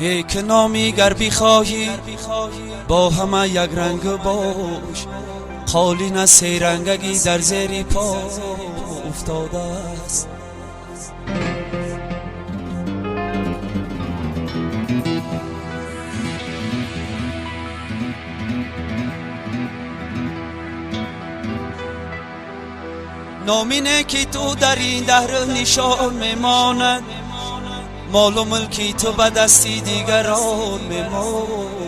یک نامی گر بخواهی با همه یک رنگ باش، قالین از سه رنگگی در زیر پا افتاده است. نامینه که تو در این دهر نشان میماند، مال و ملکی تو به دستی دیگران میماند.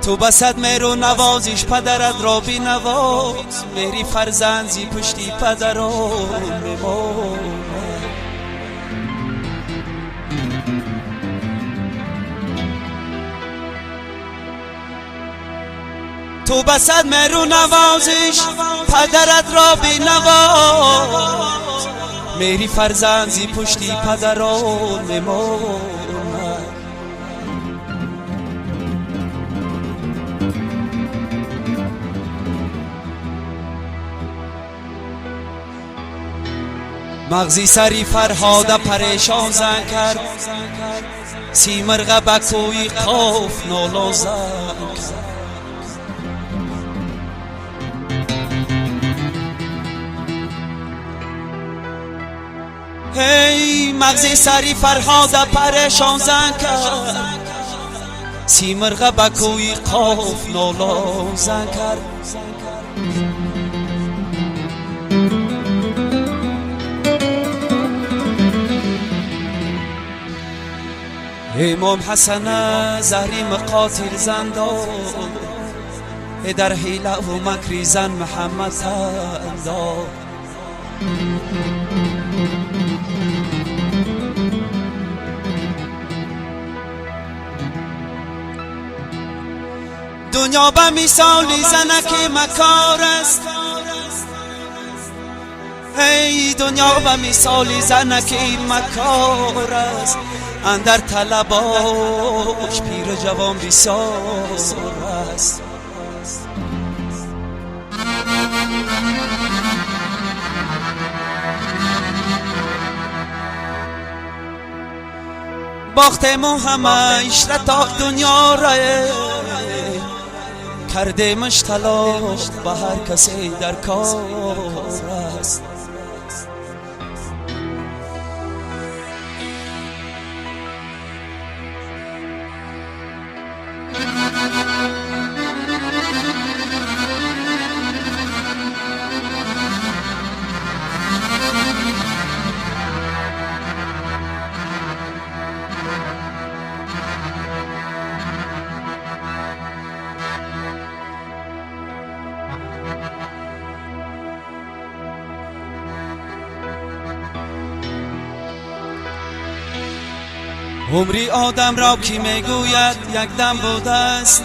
تو بسد مهر و نوازش پدرت را بی نواز، مهری فرزند زی پشتی پدران میماند. تو بسد مهر و نوازش پدرت را بی نواز، مهری فرزند زی پشتی پدران میماند. مغزی سری فرهاده پریشان زن کرد، سیمرغ بکوی قاف نالا زن کرد. هی مغزی سری فرهاده پریشان زن کرد، سیمرغ بکوی قاف نالا زن کرد. امام حسن زهری مقاتل زندان، در حیله و مکری زن محمد زندان. دنیا به مثالی زنک مکار است، ای دنیا به مثالی زنک مکار است، اندر طلباش پیر جوان بسیار است. باختمو همه اشرتا دنیا را کرده مش تلاش به هر کسی در کار است. عمری آدم را کی میگوید یک دم بوده است،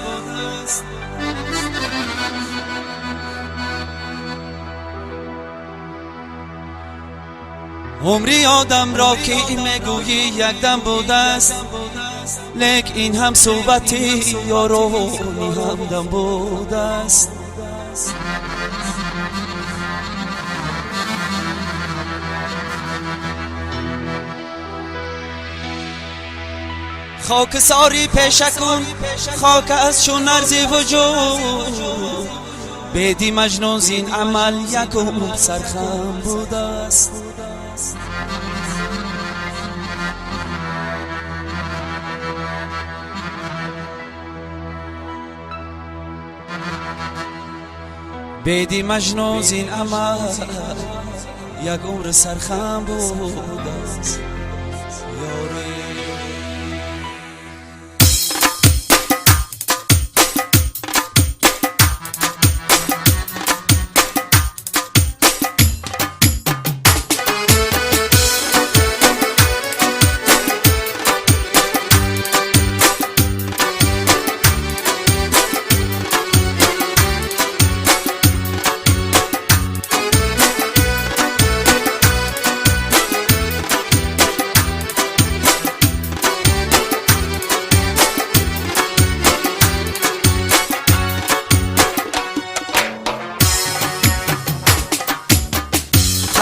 عمری آدم را کی میگویی یک دم بوده است، لیک این هم صحبتی یارونی هم دم بوده است. خاک ساری پیشکون خاک از چون ارزی وجود، بیدی مجنون زین عمل یکم سرخم بوده است. بیدی مجنون زین عمل یک عمر سرخم بوده است. یاری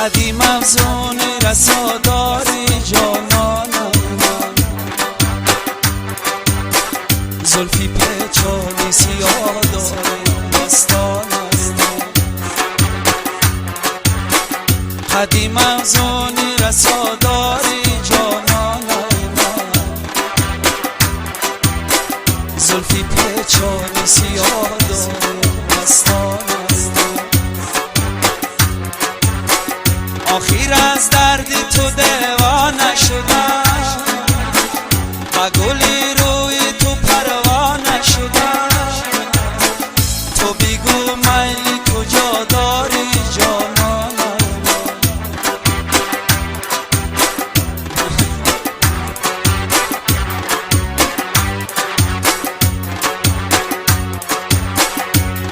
قدیم افزون رساداری جانانم من، زلفی پیچانی سیاه داری دستانم من، قدیم افزون رساداری جانانم من، زلفی پیچانی سیاه داری دستانم من. آخیر از دردی تو دیوانه شدم و گلی روی تو پروانه شدم. تو بگو میلی کجا داری جانانم من،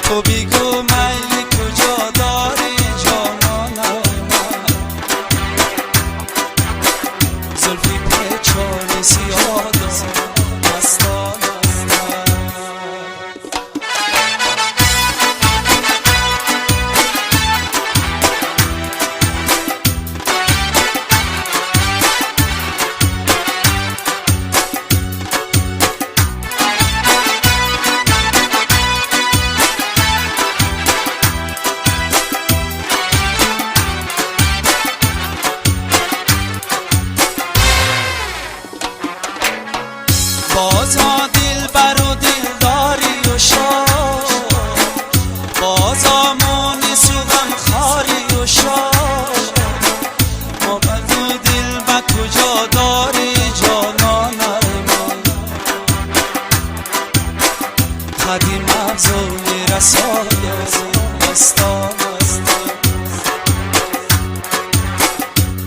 تو بگو میلی کجا داری جانانم من، زلفی پیچانی سیاه داری دستانم من. بازا دلبر و دلداری و شاد، بازا مونی سوغم خاری و شاد. محبت و دلبر کجا داری جانانم من، قدیم افزون رساداری دستانم من.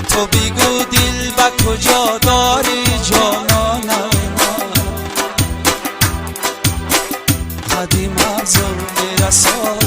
تو بگو دلبر کجا داری جانانم من، قدیم افزون رساداری